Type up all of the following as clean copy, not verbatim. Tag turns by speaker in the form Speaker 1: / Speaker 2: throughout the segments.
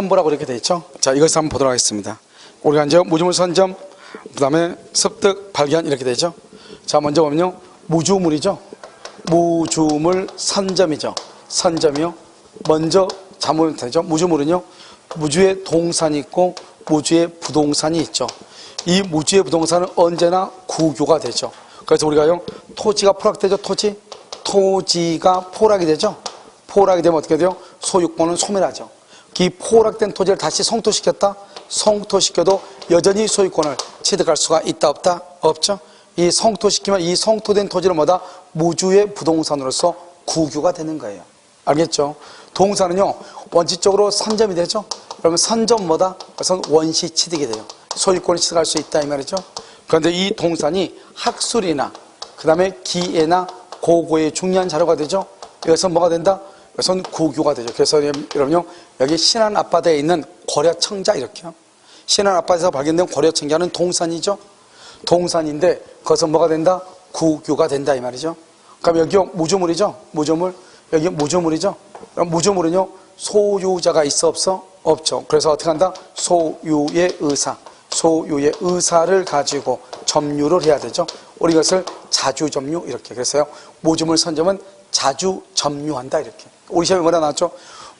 Speaker 1: 첨부라고 이렇게 돼 있죠. 자, 이것을 한번 보도록 하겠습니다. 우리가 이제 무주물 선점, 그 다음에 습득 발견 이렇게 되죠. 자, 먼저 보면요, 무주물이죠. 무주물 선점이죠. 선점이요. 먼저 잡으면 되죠. 무주물은요, 무주의 동산이 있고 무주의 부동산이 있죠. 이 무주의 부동산은 언제나 구교가 되죠. 그래서 우리가요, 토지가 포락되죠. 토지가 포락이 되죠. 포락이 되면 어떻게 돼요? 소유권은 소멸하죠. 이 포락된 토지를 다시 성토시켰다? 성토시켜도 여전히 소유권을 취득할 수가 있다 없다? 없죠. 이 성토시키면 이 성토된 토지를 뭐다? 무주의 부동산으로서 구교가 되는 거예요. 알겠죠? 동산은요, 원칙적으로 선점이 되죠. 그러면 선점 뭐다? 그래서 원시 취득이 돼요. 소유권을 취득할 수 있다 이 말이죠. 그런데 이 동산이 학술이나 그 다음에 기예나 고고의 중요한 자료가 되죠. 이것은 뭐가 된다? 이것은 구교가 되죠. 그래서 여러분요, 여기 신안 앞바다에 있는 고려청자 이렇게요. 신안 앞바다에서 발견된 고려청자는 동산이죠. 동산인데 그것은 뭐가 된다? 구교가 된다 이 말이죠. 그럼 여기 무주물이죠. 무주물. 여기 무주물이죠. 그럼 무주물은요, 소유자가 있어 없어? 없죠. 그래서 어떻게 한다? 소유의 의사. 소유의 의사를 가지고 점유를 해야 되죠. 우리 이것을 자주점유 이렇게. 그래서요, 무주물 선점은 자주 점유한다 이렇게. 우리 시험에 뭐라 나왔죠?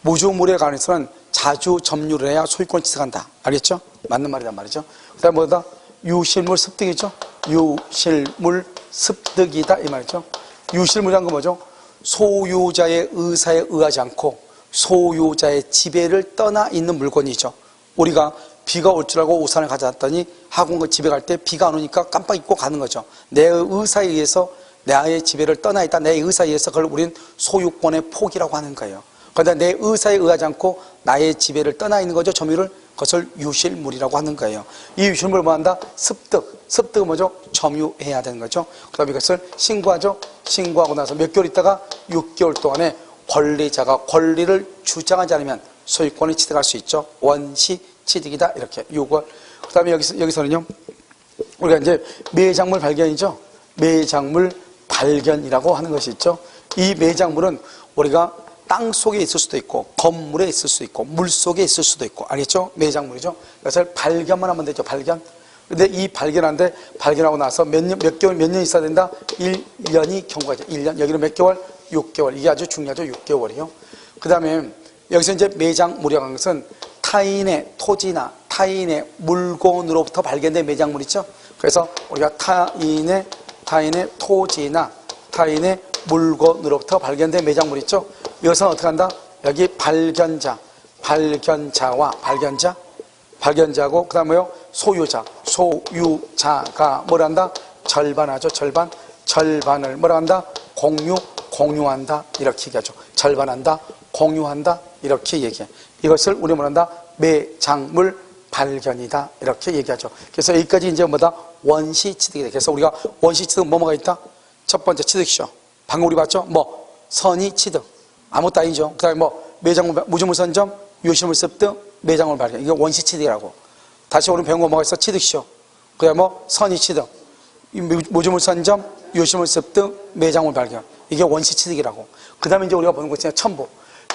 Speaker 1: 무주물에 관해서는 자주 점유를 해야 소유권을 취득한다. 알겠죠? 맞는 말이란 말이죠. 그 다음에 뭐다? 유실물 습득이죠. 유실물 습득이다 이 말이죠. 유실물이란 건 뭐죠? 소유자의 의사에 의하지 않고 소유자의 지배를 떠나 있는 물건이죠. 우리가 비가 올 줄 알고 우산을 가져왔더니 학원 집에 갈 때 비가 안 오니까 깜빡 잊고 가는 거죠. 내 의사에 의해서 나의 지배를 떠나 있다. 내 의사에 의해서 그걸 우리는 소유권의 포기라고 하는 거예요. 그런데 내 의사에 의하지 않고 나의 지배를 떠나 있는 거죠. 점유를. 그것을 유실물이라고 하는 거예요. 이 유실물을 뭐 한다? 습득. 습득은 뭐죠? 점유해야 되는 거죠. 그 다음에 이것을 신고하죠. 신고하고 나서 몇 개월 있다가 6개월 동안에 권리자가 권리를 주장하지 않으면 소유권을 취득할 수 있죠. 원시 취득이다 이렇게 6월. 그 다음에 여기서는요, 우리가 이제 매장물 발견이죠. 매장물 발견이라고 하는 것이 있죠. 이 매장물은 우리가 땅 속에 있을 수도 있고 건물에 있을 수도 있고 물 속에 있을 수도 있고, 알겠죠? 매장물이죠. 그것을 발견만 하면 되죠. 발견. 근데 이 발견하는데 발견하고 나서 몇 년 있어야 된다? 1년이 경과죠. 1년. 여기는 몇 개월? 6개월. 이게 아주 중요하죠. 6개월이요. 그 다음에 여기서 이제 매장물이라는 것은 타인의 토지나 타인의 물건으로부터 발견된 매장물 있죠. 그래서 우리가 타인의 토지나 타인의 물건으로부터 발견된 매장물 있죠. 이것은 어떻게 한다? 여기 발견자와 발견자고 그 다음에 뭐요? 소유자가 뭘 한다? 절반하죠. 절반을 뭘 한다? 공유한다 이렇게 얘기하죠. 절반한다, 공유한다 이렇게 얘기해. 이것을 우리 뭐란다? 매장물 발견이다 이렇게 얘기하죠. 그래서 여기까지 이제 뭐다? 원시 취득이 돼. 그래서 우리가 원시 취득은 뭐가 있다? 첫 번째 취득이죠. 방금 우리 봤죠? 뭐 선의 취득 아무것도 아니죠. 그 다음에 뭐 매장물, 무주물 선점, 유실물 습득, 매장물 발견. 이게 원시 취득이라고. 다시 우리 배운 거 뭐가 있어? 취득이죠. 그 다음에 뭐 선의 취득, 무주물 선점, 유실물 습득, 매장물 발견. 이게 원시 취득이라고. 그 다음에 이제 우리가 보는 거 있잖아요. 첨부.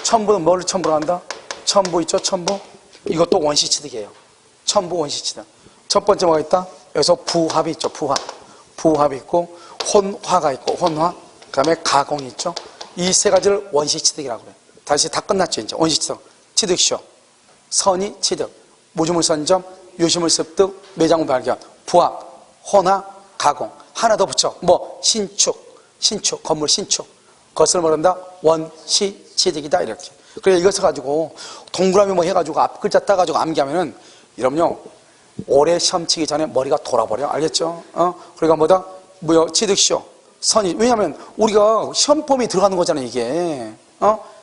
Speaker 1: 첨부는 뭐를 첨부로 한다? 첨부 있죠? 첨부. 이것도 원시 취득이에요. 첨부 원시 취득. 첫 번째 뭐가 있다? 여기서 부합이 있죠. 부합이 있고 혼화가 있고 혼화. 그 다음에 가공이 있죠. 이 세 가지를 원시 취득이라고 그래요. 다시 다 끝났죠. 이제 원시 취득. 취득시효, 선의 취득, 무주물 선점, 유실물 습득, 매장물 발견, 부합, 혼화, 가공. 하나 더 붙여. 뭐 신축, 건물 신축. 그것을 뭐란다? 원시 취득이다 이렇게. 그래서 이것을 가지고 동그라미 뭐 해가지고 앞 글자 따가지고 암기하면은 여러분요, 올해 시험 치기 전에 머리가 돌아버려. 알겠죠? 그러니까 뭐다? 뭐요? 취득시효, 선의. 왜냐하면 우리가 시험범위 들어가는 거잖아요 이게.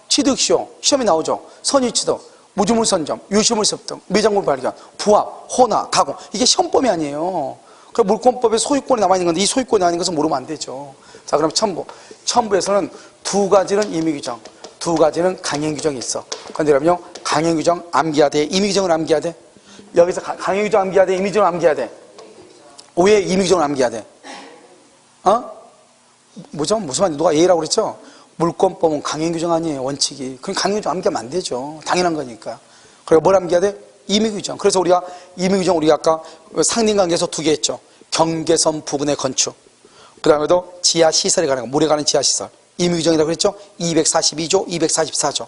Speaker 1: 취득시효 시험이 나오죠. 선의 취득, 무주물 선점, 유실물 습득, 매장물 발견, 부합, 혼화, 가공. 이게 시험범위 아니에요. 그 물권법에 소유권이 남아있는 건데 이 소유권이 아닌 것은 모르면 안 되죠. 자, 그럼 첨부에서는 두 가지는 임의규정, 두 가지는 강행규정이 있어. 그런데 여러분요, 강행규정 암기해야 돼? 임의규정을 암기해야 돼? 여기서 강행규정 암기해야 돼? 임의규정 암기해야 돼? 왜 임의규정을 암기해야 돼? 뭐죠? 무슨 말이야? 누가 A라고 그랬죠? 물권법은 강행규정 아니에요, 원칙이. 그럼 강행규정 암기하면 안 되죠. 당연한 거니까. 그리고 뭘 암기해야 돼? 임의규정. 그래서 우리가 임의규정 우리가 아까 상린관계에서 두 개 했죠. 경계선 부근의 건축. 그 다음에도 지하시설에 관한 거, 물에 관한 지하시설. 임의규정이라고 그랬죠? 242조, 244조.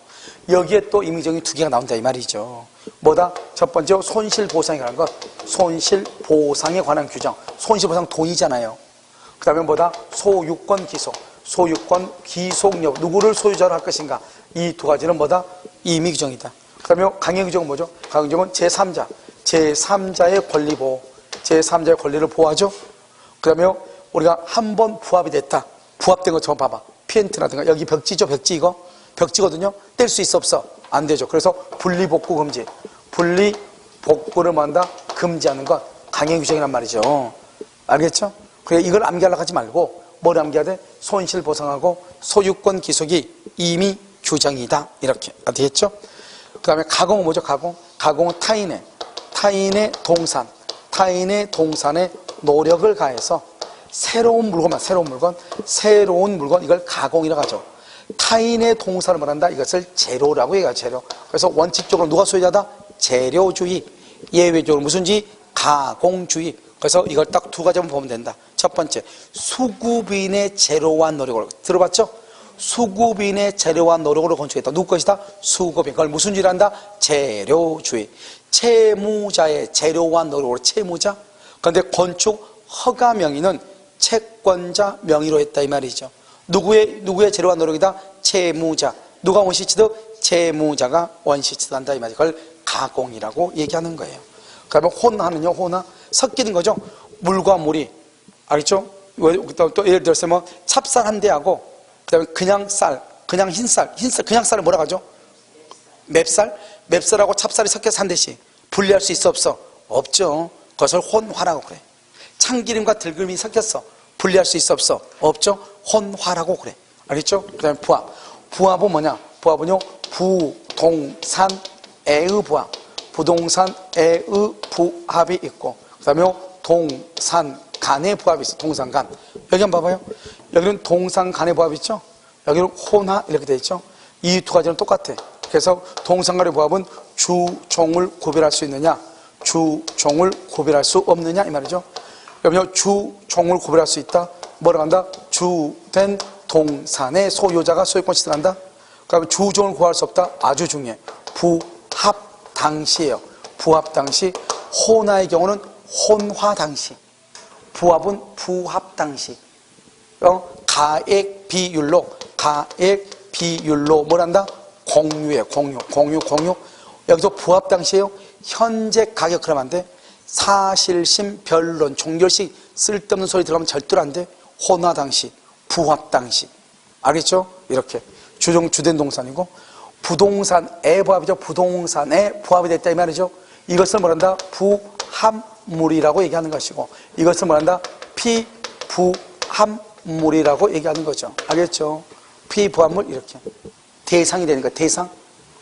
Speaker 1: 여기에 또 임의규정이 두 개가 나온다 이 말이죠. 뭐다? 첫 번째 손실보상에 관한 것. 손실보상에 관한 규정. 손실보상 돈이잖아요. 그 다음에 뭐다? 소유권 기속. 소유권 기속 여부. 누구를 소유자로 할 것인가. 이 두 가지는 뭐다? 임의규정이다. 그 다음에 강행규정은 뭐죠? 강행규정은 제3자. 제3자의 권리 보호. 제3자의 권리를 보호하죠. 그 다음에 우리가 한 번 부합이 됐다. 부합된 것처럼 봐봐. 피엔트라든가 여기 벽지죠. 벽지 이거. 벽지거든요. 뗄 수 있어 없어? 안 되죠. 그래서 분리복구 금지. 분리복구를 뭐한다? 금지하는 것. 강행규정이란 말이죠. 알겠죠? 그래 이걸 암기하려고 하지 말고 뭘 암기해야 돼? 손실보상하고 소유권 기속이 이미 규정이다. 이렇게 되겠죠? 그 다음에 가공은 뭐죠? 가공은 타인의 동산, 타인의 동산에 노력을 가해서 새로운 물건 이걸 가공이라고 하죠. 타인의 동산을 말한다. 이것을 재료라고 얘기하죠. 재료. 그래서 원칙적으로 누가 소유자다? 재료주의. 예외적으로 무슨지? 가공주의. 그래서 이걸 딱 두 가지만 보면 된다. 첫 번째, 수급인의 재료와 노력으로. 들어봤죠? 수급인의 재료와 노력으로 건축했다. 누구 것이다? 수급인. 그걸 무슨 주의를 한다? 재료주의. 채무자의 재료와 노력으로 채무자. 그런데 건축 허가 명의는 채권자 명의로 했다 이 말이죠. 누구의 재료와 노력이다? 채무자. 누가 원시취득? 채무자가 원시취득한다 이 말이죠. 그걸 가공이라고 얘기하는 거예요. 그 다음에 혼화는요, 혼화. 섞이는 거죠. 물과 물이. 알겠죠? 또 예를 들어서 뭐 찹쌀 한 대하고 그 다음에 그냥 쌀, 그냥 흰쌀, 그냥 쌀을 뭐라 하죠? 맵쌀하고 찹쌀이 섞여서 한 대씩 분리할 수 있어 없어? 없죠. 그것을 혼화라고 그래. 참기름과 들기름이 섞였어. 분리할 수 있어 없어? 없죠. 혼화라고 그래. 알겠죠? 그 다음에 부합. 부합은 뭐냐? 부합은요, 부동산애의 부합. 부동산애의 부합이 있고, 그 다음에 동산 간의 부합이 있어. 동산간. 여기 한번 봐봐요. 여기는 동산간의 부합이 있죠. 여기는 혼화 이렇게 되어 있죠. 이 두 가지는 똑같아. 그래서 동산간의 부합은 주종을 구별할 수 있느냐, 주종을 구별할 수 없느냐 이 말이죠. 여러분 주종을 구별할 수 있다. 뭐라고 한다? 주된 동산의 소유자가 소유권 취득한다. 그러면 주종을 구할 수 없다. 아주 중요해. 부합 당시예요. 부합 당시. 혼화의 경우는 혼화 당시. 부합은 부합 당시. 가액 비율로 뭘한다? 공유해. 공유. 여기서 부합 당시에요. 현재 가격 그러면 안 돼. 사실심, 변론, 종결식 쓸데없는 소리 들어가면 절대로 안 돼. 혼화 당시, 부합 당시. 알겠죠? 이렇게. 주된 동산이고, 부동산의 부합이죠. 부동산의 부합이 됐다 이 말이죠. 이것을 뭐란다? 부합물이라고 얘기하는 것이고, 이것을 뭐란다? 피부합물이라고 얘기하는 거죠. 알겠죠? 피부합물 이렇게. 대상이 되니까 대상.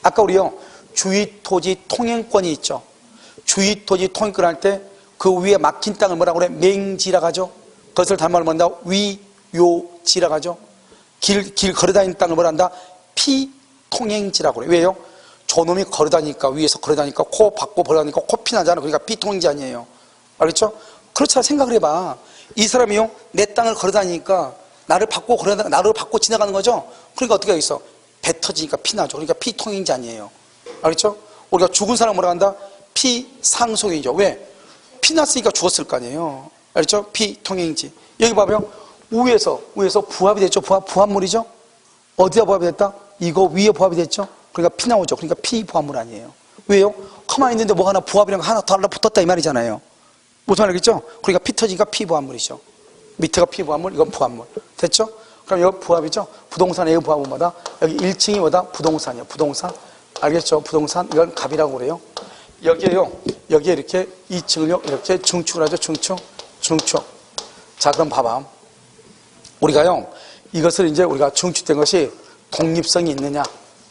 Speaker 1: 아까 우리요 주위토지 통행권이 있죠. 주위토지 통행권 할 때 그 위에 막힌 땅을 뭐라고 그래? 맹지라고 하죠. 그것을 단말로 뭐한다? 위요지라고 하죠. 길 걸어다니는 땅을 뭐란다? 피통행지라고 그래. 왜요? 저놈이 걸어다니까 위에서 걸어다니까 코 받고 걸어다니까 코피 나잖아. 그러니까 피통행지 아니에요. 알겠죠? 그렇잖아. 생각을 해봐. 이 사람이요 내 땅을 걸어다니니까 나를 받고 지나가는 거죠. 그러니까 어떻게 하겠어? 배 터지니까 피 나죠. 그러니까 피통행지 아니에요. 알겠죠? 우리가 죽은 사람 뭐라 한다? 피상속이죠. 왜? 피 났으니까 죽었을 거 아니에요. 알겠죠? 피통행지. 여기 봐봐요. 위에서 부합이 됐죠. 부합물이죠. 어디가 부합이 됐다? 이거 위에 부합이 됐죠. 그러니까 피 나오죠. 그러니까 피부합물 아니에요. 왜요? 가만히 있는데 뭐 하나 부합이랑 하나 달라붙었다 이 말이잖아요. 무슨 말이겠죠? 그러니까 피 터지니까 피부합물이죠. 밑에가 피부합물, 이건 부합물. 됐죠? 그럼 여기 부합이죠? 부동산의 부합은 뭐다? 여기 1층이 뭐다? 부동산이요. 부동산. 알겠죠? 부동산. 이건 갑이라고 그래요. 여기에 이렇게 2층을요, 이렇게 중축을 하죠. 중축. 자, 그럼 봐봐. 우리가요, 이것을 이제 우리가 중축된 것이 독립성이 있느냐?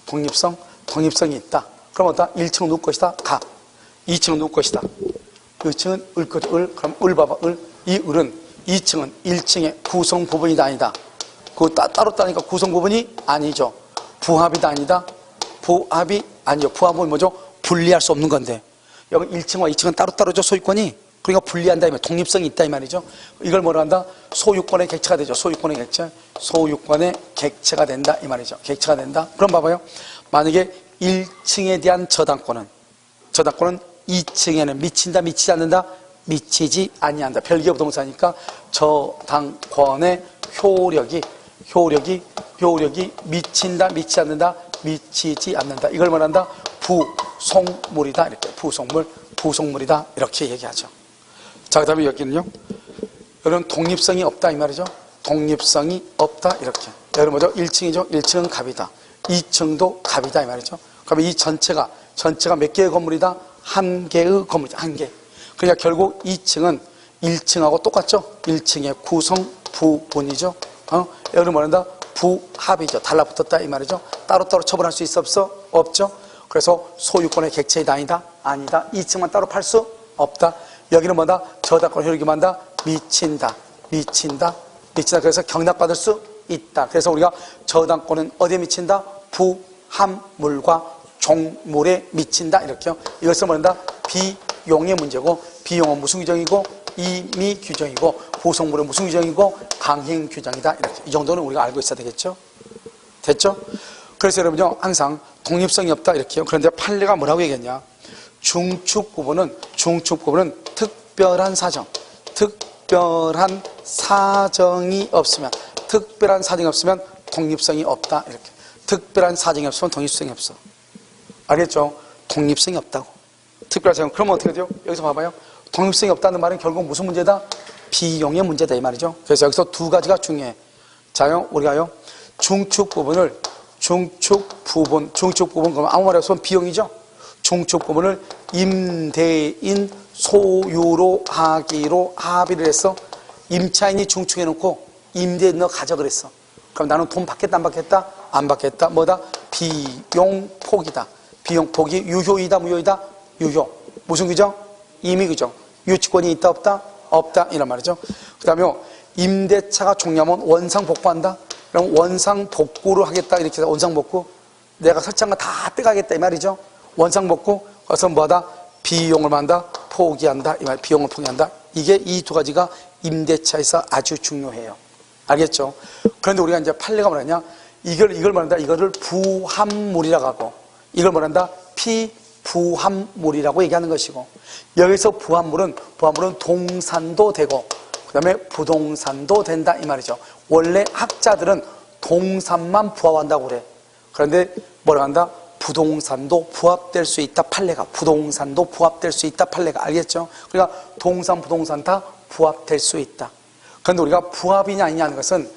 Speaker 1: 독립성이 있다. 그럼 어디다? 1층은 누구 것이다? 가. 2층은 누구 것이다? 2층은 을 것, 그럼 을 봐봐. 이 을은 2층은 1층의 구성 부분이다 아니다. 그거 따로 따니까 구성 부분이 아니죠. 부합이다 아니다. 부합이 아니죠. 부합은 뭐죠? 분리할 수 없는 건데, 여기 1층과 2층은 따로따로죠, 소유권이. 그러니까 분리한다, 이 말, 독립성이 있다 이 말이죠. 이걸 뭐라 한다? 소유권의 객체가 되죠. 소유권의 객체. 소유권의 객체가 된다 이 말이죠. 객체가 된다. 그럼 봐봐요. 만약에 1층에 대한 저당권은 2층에는 미친다, 미치지 않는다? 미치지 아니한다. 별개의 부동산이니까 저당권의 효력이 미친다, 미치지 않는다? 미치지 않는다. 이걸 말한다? 부속물이다. 이렇게 부속물이다. 이렇게 얘기하죠. 자, 그 다음에 여기는요. 여러분, 독립성이 없다 이 말이죠. 독립성이 없다 이렇게. 여러분 뭐죠? 1층이죠. 1층은 갑이다. 2층도 갑이다 이 말이죠. 그러면 이 전체가 몇 개의 건물이다? 한 개의 건물이다. 한 개. 그러니까 결국 2층은 1층하고 똑같죠. 1층의 구성 부분이죠. 여러분 뭐란다? 부합이죠. 달라붙었다 이 말이죠. 따로따로 처분할 수 있어 없어? 없죠. 그래서 소유권의 객체이다 아니다? 아니다. 2층만 따로 팔 수 없다. 여기는 뭐다? 저당권 효력이 뭐다? 미친다. 그래서 경락받을 수 있다. 그래서 우리가 저당권은 어디에 미친다? 부합물과 종물에 미친다. 이렇게요. 이것을 뭐란다? 비용의 문제고, 비용은 무슨 규정이고, 임의 규정이고, 부속물은 무슨 규정이고, 강행 규정이다. 이렇게. 이 정도는 우리가 알고 있어야 되겠죠? 됐죠? 그래서 여러분요, 항상 독립성이 없다. 이렇게요. 그런데 판례가 뭐라고 얘기했냐? 중축 부분은 특별한 사정이 없으면 독립성이 없다. 이렇게. 특별한 사정이 없으면 독립성이 없어. 알겠죠? 독립성이 없다고. 특별한 사정. 그러면 어떻게 돼요? 여기서 봐봐요. 독립성이 없다는 말은 결국 무슨 문제다? 비용의 문제다 이 말이죠. 그래서 여기서 두 가지가 중요해. 자요, 우리가요, 중축 부분 그러면 아무 말이 없으면 비용이죠. 중축 부분을 임대인 소유로 하기로 합의를 했어. 임차인이 중축해놓고 임대인 너 가져 그랬어. 그럼 나는 돈 받겠다 안 받겠다? 안 받겠다. 뭐다? 비용 폭이다. 비용 폭이 유효이다 무효이다? 유효. 무슨 규정? 임의 규정. 유치권이 있다 없다? 없다 이란 말이죠. 그 다음에 임대차가 종료하면 원상복구한다. 그럼 원상복구를 하겠다 이렇게 해서 원상복구. 내가 설치한 거 다 떼가겠다 이 말이죠. 원상복구. 그래서 뭐다? 비용을 만다 포기한다 이 말. 비용을 포기한다. 이게 이 두 가지가 임대차에서 아주 중요해요. 알겠죠? 그런데 우리가 이제 판례가 뭐냐냐? 이걸 말한다. 이거를 부합물이라고 하고, 이걸 말한다. 피부합물이라고 얘기하는 것이고, 여기서 부합물은 동산도 되고, 그 다음에 부동산도 된다 이 말이죠. 원래 학자들은 동산만 부합한다고 그래. 그런데 뭐라 한다? 부동산도 부합될 수 있다 판례가. 부동산도 부합될 수 있다 판례가. 알겠죠? 그러니까 동산, 부동산 다 부합될 수 있다. 그런데 우리가 부합이냐 아니냐 하는 것은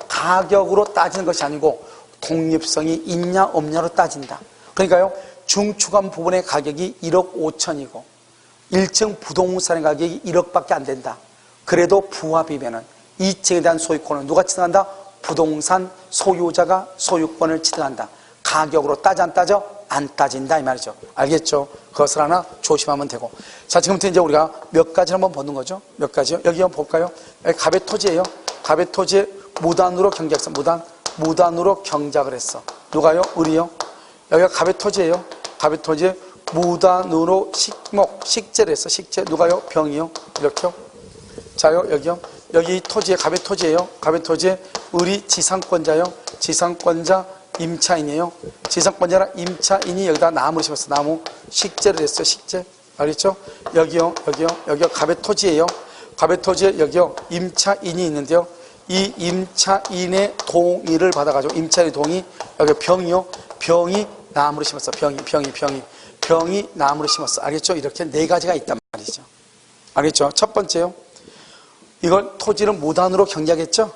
Speaker 1: 가격으로 따지는 것이 아니고 독립성이 있냐 없냐로 따진다. 그러니까요, 중추간 부분의 가격이 1억 5천이고 1층 부동산의 가격이 1억밖에 안 된다. 그래도 부합이면은 2층에 대한 소유권을 누가 취득한다? 부동산 소유자가 소유권을 취득한다. 가격으로 따져 안 따져? 안 따진다 이 말이죠. 알겠죠? 그것을 하나 조심하면 되고. 자, 지금부터 이제 우리가 몇 가지를 한번 보는 거죠. 몇 가지요? 여기 한번 볼까요? 여기 갑의 토지예요. 갑의 토지에 무단으로 경작했어. 무단으로 경작을 했어. 누가요? 을이요. 여기가 갑의 토지예요. 갑의 토지에 무단으로 식재를 했어. 식재. 누가요? 병이요. 이렇게요. 자요, 여기요. 여기 토지에 갑의 토지예요. 갑의 토지에 을이 지상권자요. 지상권자 임차인이에요. 지상권자나 임차인이 여기다 나무를 심었어. 나무. 식재를 했어. 식재. 알겠죠? 여기요. 여기가 갑의 토지예요. 갑의 토지에 여기요. 임차인이 있는데요. 이 임차인의 동의를 받아가지고, 임차인의 동의, 여기 병이요. 병이 나무를 심었어. 병이 나무를 심었어. 알겠죠? 이렇게 네 가지가 있단 말이죠. 알겠죠? 첫 번째요. 이걸 토지를 무단으로 경작했죠?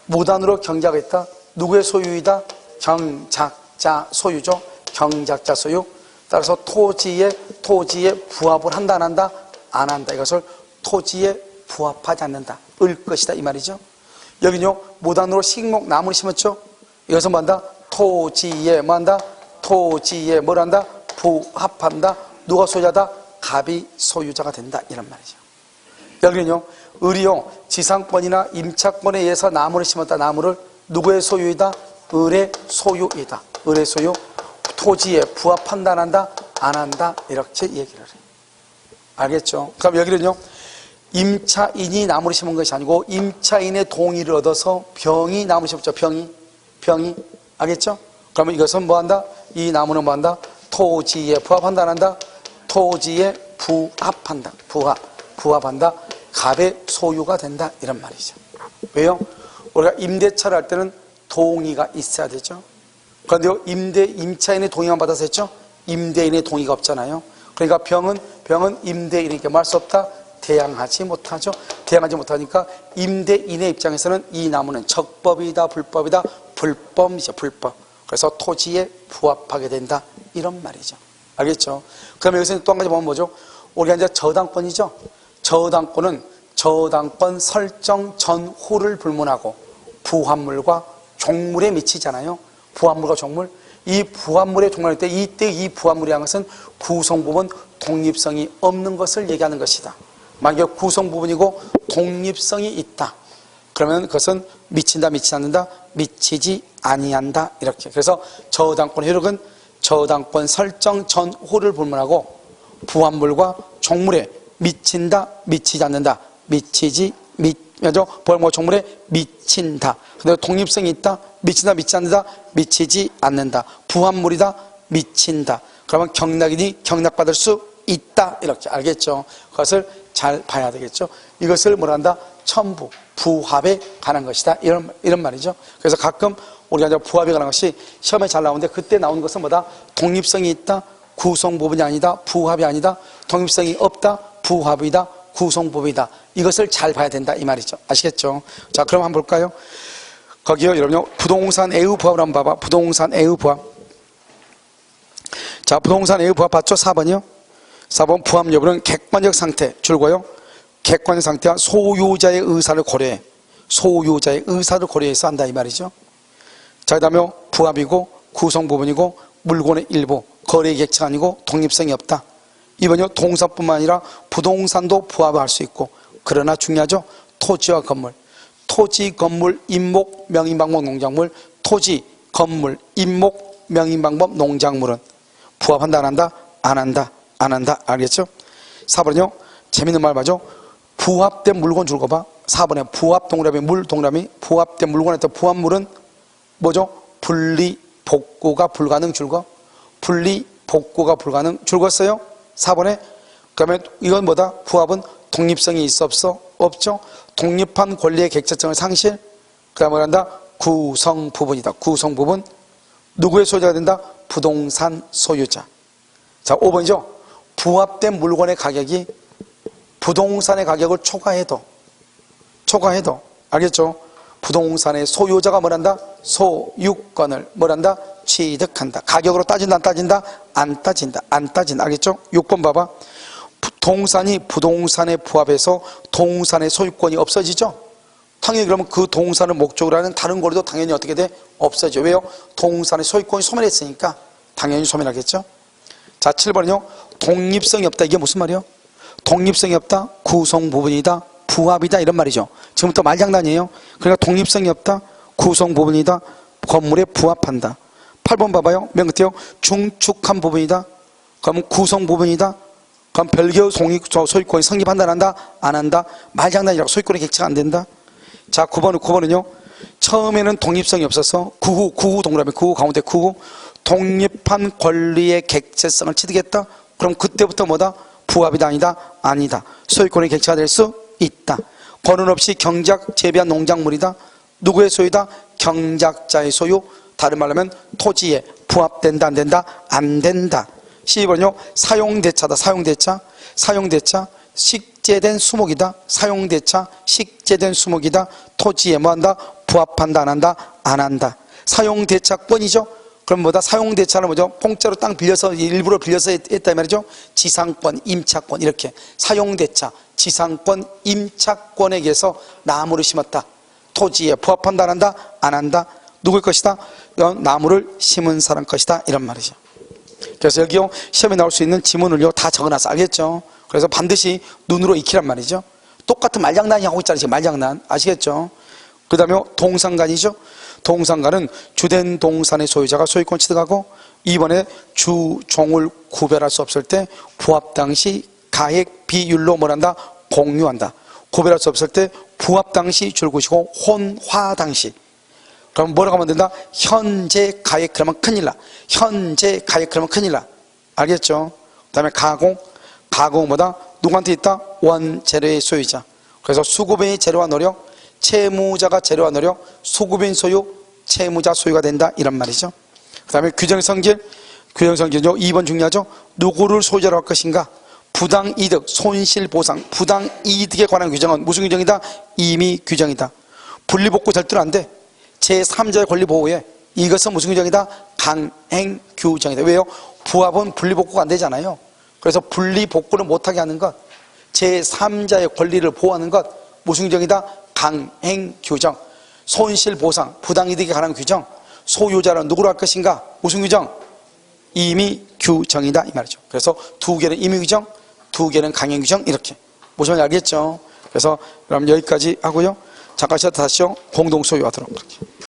Speaker 1: 무단으로 경작했다. 누구의 소유이다? 경작자 소유죠. 경작자 소유. 따라서 토지에 부합을 한다 안 한다? 안 한다. 이것을 토지에 부합하지 않는다. 을 것이다 이 말이죠. 여기는요, 무단으로 식목 나무를 심었죠. 이것은 뭐한다? 토지에 뭐한다? 토지에 뭘 한다? 부합한다. 누가 소유자다? 갑이 소유자가 된다 이런 말이죠. 여기는요, 을이요, 지상권이나 임차권에 의해서 나무를 심었다. 나무를 누구의 소유이다? 을의 소유이다. 을의 소유. 토지에 부합한다 안 한다? 안 한다 이렇게 얘기를 해요. 알겠죠? 그럼 여기는요 임차인이 나무를 심은 것이 아니고 임차인의 동의를 얻어서 병이 나무를 심었죠. 병이 알겠죠? 그러면 이것은 뭐한다? 이 나무는 뭐한다? 토지에 부합한다 안 한다? 토지에 부합한다. 부합한다. 갑의 소유가 된다 이런 말이죠. 왜요? 우리가 임대차를 할 때는 동의가 있어야 되죠. 그런데 임차인의 동의만 받아서 했죠. 임대인의 동의가 없잖아요. 그러니까 병은 임대인에게 뭐 할 수 없다? 대항하지 못하죠. 대항하지 못하니까 임대인의 입장에서는 이 나무는 적법이다 불법이다? 불법이죠. 불법. 그래서 토지에 부합하게 된다 이런 말이죠. 알겠죠? 그러면 여기서 또 한 가지 보면 뭐죠? 우리가 이제 저당권이죠. 저당권은 저당권 설정 전후를 불문하고 부합물과 종물에 미치잖아요. 부합물과 종물. 이 부합물의 종말일 때 이때 이 부합물이라는 것은 구성부분 독립성이 없는 것을 얘기하는 것이다. 만약에 구성부분이고 독립성이 있다. 그러면 그것은 미친다 미치지 않는다? 미치지 아니한다 이렇게. 그래서 저당권 효력은 저당권 설정 전후를 불문하고 부합물과 종물에 미친다 미치지 않는다. 벌모 종물에 미친다. 근데 독립성이 있다. 미친다 미치지 않는다. 미치지 않는다. 부합물이다. 미친다. 그러면 경락이니 경락받을 수 있다 이렇게. 알겠죠? 그것을 잘 봐야 되겠죠. 이것을 뭐라 한다? 첨부 부합에 관한 것이다 이런 말이죠. 그래서 가끔 우리가 이제 부합에 관한 것이 시험에 잘 나오는데 그때 나오는 것은 뭐다? 독립성이 있다. 구성 부분이 아니다. 부합이 아니다. 독립성이 없다. 부합이다. 구성 부분이다. 이것을 잘 봐야 된다 이 말이죠. 아시겠죠? 자, 그럼 한번 볼까요? 거기요, 여러분요. 부동산 애우 부합을 한번 봐봐. 부동산 애우 부합. 자, 부동산 애우 부합 봤죠? 4번이요. 4번 부합 여부는 객관적 상태 줄고요. 객관적 상태와 소유자의 의사를 고려해. 소유자의 의사를 고려해서 한다 이 말이죠. 자, 그 다음에 부합이고 구성 부분이고 물건의 일부 거래 객체가 아니고 독립성이 없다. 이번요 동사뿐만 아니라 부동산도 부합을 할 수 있고 그러나 중요하죠. 토지와 건물. 토지, 건물, 임목, 명의방법, 농작물. 토지, 건물, 임목, 명의방법, 농작물은 부합한다 안 한다? 안 한다. 안 한다. 알겠죠? 4번은요. 재밌는 말 맞죠? 부합된 물건 줄 거 봐. 4번에 부합 동그라미 물 동그라미 부합된 물건에 또 부합물은 뭐죠? 분리 복구가 불가능 줄 거. 분리 복구가 불가능 줄 거 써요. 4번에. 그러면 이건 뭐다? 부합은 독립성이 있어 없어? 없죠. 독립한 권리의 객체성을 상실. 그 다음에 뭐란다? 구성 부분이다. 구성 부분. 누구의 소유자가 된다? 부동산 소유자. 자, 5번이죠. 부합된 물건의 가격이 부동산의 가격을 초과해도 알겠죠? 부동산의 소유자가 뭐란다? 소유권을 뭐란다? 취득한다. 가격으로 따진다 안 따진다? 안 따진다. 안 따진다. 알겠죠? 6번 봐봐. 동산이 부동산에 부합해서 동산의 소유권이 없어지죠? 당연히 그러면 그 동산을 목적으로 하는 다른 거리도 당연히 어떻게 돼? 없어져. 왜요? 동산의 소유권이 소멸했으니까 당연히 소멸하겠죠? 자, 7번은요. 독립성이 없다. 이게 무슨 말이에요? 독립성이 없다. 구성 부분이다. 부합이다. 이런 말이죠. 지금부터 말장난이에요. 그러니까 독립성이 없다. 구성 부분이다. 건물에 부합한다. 8번 봐봐요. 맨 끝에요. 중축한 부분이다. 그럼 구성 부분이다. 그럼 별개의 소유권이 성립한다 안 한다? 안 한다. 말장난이라고 소유권의 객체가 안 된다. 자, 9번은요. 처음에는 독립성이 없어서 구후 동그라미 구후 가운데 구후 독립한 권리의 객체성을 취득했다. 그럼 그때부터 뭐다? 부합이다 아니다? 아니다. 소유권의 객체가 될 수 있다. 권한 없이 경작 재배한 농작물이다. 누구의 소유다? 경작자의 소유. 다른 말로 하면 토지에 부합된다 안 된다? 안 된다. 12번은요. 사용대차다. 사용대차 식재된 수목이다. 사용대차 식재된 수목이다. 토지에 뭐한다? 부합한다 안 한다? 안 한다. 사용대차권이죠. 그럼 뭐다? 사용대차는 뭐죠? 공짜로 땅 빌려서 일부러 빌려서 했다 이 말이죠. 지상권, 임차권 이렇게 사용대차, 지상권, 임차권에게서 나무를 심었다. 토지에 부합한다 안 한다? 안 한다. 누구의 것이다? 나무를 심은 사람 것이다 이런 말이죠. 그래서 여기요 시험에 나올 수 있는 지문을요 다 적어놨어. 알겠죠? 그래서 반드시 눈으로 익히란 말이죠. 똑같은 말장난이 하고 있잖아요. 지금 말장난 아시겠죠? 그 다음에 동산간이죠. 동산가는 주된 동산의 소유자가 소유권 취득하고 2번에 주종을 구별할 수 없을 때 부합 당시 가액 비율로 뭐란다? 공유한다. 구별할 수 없을 때 부합 당시 줄것이고 혼화 당시. 그럼 뭐라고 하면 된다? 현재 가액 그러면 큰일 나. 현재 가액 그러면 큰일 나. 알겠죠? 그 다음에 가공. 가공보다 누구한테 있다? 원재료의 소유자. 그래서 수급의 재료와 노력, 채무자가 재료와 노력, 수급인 소유, 채무자 소유가 된다. 이런 말이죠. 그 다음에 규정성질. 규정성질은요 2번 중요하죠. 누구를 소유자로 할 것인가? 부당이득, 손실보상, 부당이득에 관한 규정은 무슨 규정이다? 임의 규정이다. 분리복구 절대로 안 돼. 제3자의 권리 보호에 이것은 무슨 규정이다? 강행 규정이다. 왜요? 부합은 분리복구가 안 되잖아요. 그래서 분리복구를 못하게 하는 것, 제3자의 권리를 보호하는 것, 무슨 규정이다? 강행 규정. 손실보상, 부당이득에 관한 규정, 소유자는 누구로 할 것인가? 무슨 규정? 임의 규정이다 이 말이죠. 그래서 두 개는 임의 규정, 두 개는 강행 규정 이렇게 보시면 알겠죠. 그래서 그럼 여기까지 하고요. 잠깐 쉬었다 다시요. 공동 소유하도록.